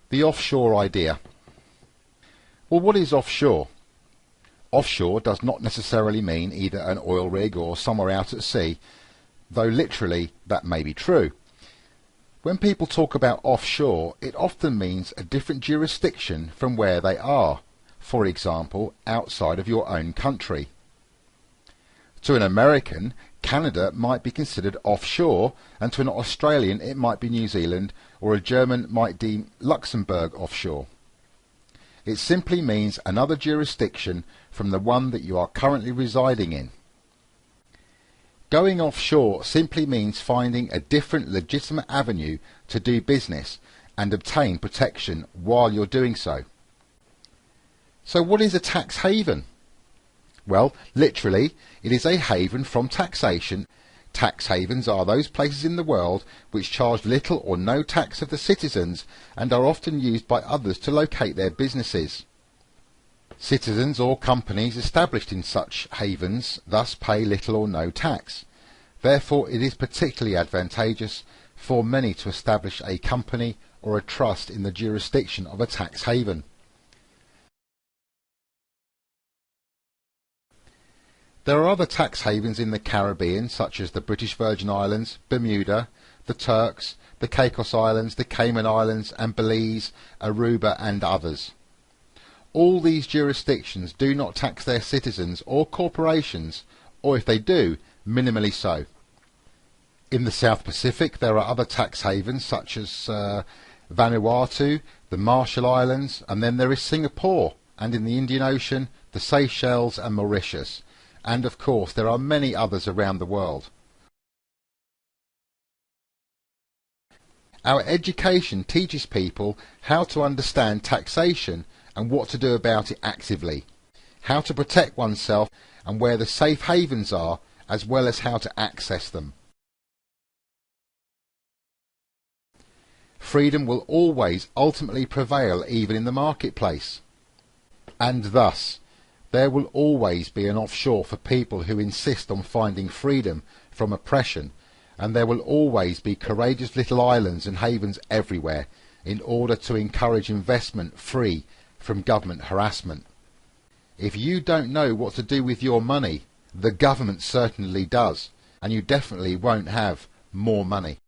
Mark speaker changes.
Speaker 1: The offshore idea. Well, what is offshore? Offshore does not necessarily mean either an oil rig or somewhere out at sea, though literally that may be true. When people talk about offshore, it often means a different jurisdiction from where they are, for example, outside of your own country. To an American, Canada might be considered offshore, and to an Australian it might be New Zealand, or a German might deem Luxembourg offshore. It simply means another jurisdiction from the one that you are currently residing in. Going offshore simply means finding a different legitimate avenue to do business and obtain protection while you're doing so. So what is a tax haven? Well, literally, it is a haven from taxation. Tax havens are those places in the world which charge little or no tax of the citizens and are often used by others to locate their businesses. Citizens or companies established in such havens thus pay little or no tax. Therefore, it is particularly advantageous for many to establish a company or a trust in the jurisdiction of a tax haven. There are other tax havens in the Caribbean, such as the British Virgin Islands, Bermuda, the Turks, the Caicos Islands, the Cayman Islands, and Belize, Aruba, and others. All these jurisdictions do not tax their citizens or corporations, or if they do, minimally so. In the South Pacific there are other tax havens such as Vanuatu, the Marshall Islands, and then there is Singapore, and in the Indian Ocean, the Seychelles and Mauritius. And of course there are many others around the world. Our education teaches people how to understand taxation and what to do about it actively, how to protect oneself and where the safe havens are, as well as how to access them. Freedom will always ultimately prevail even in the marketplace. And thus, there will always be an offshore for people who insist on finding freedom from oppression, and there will always be courageous little islands and havens everywhere in order to encourage investment free from government harassment. If you don't know what to do with your money, the government certainly does, and you definitely won't have more money.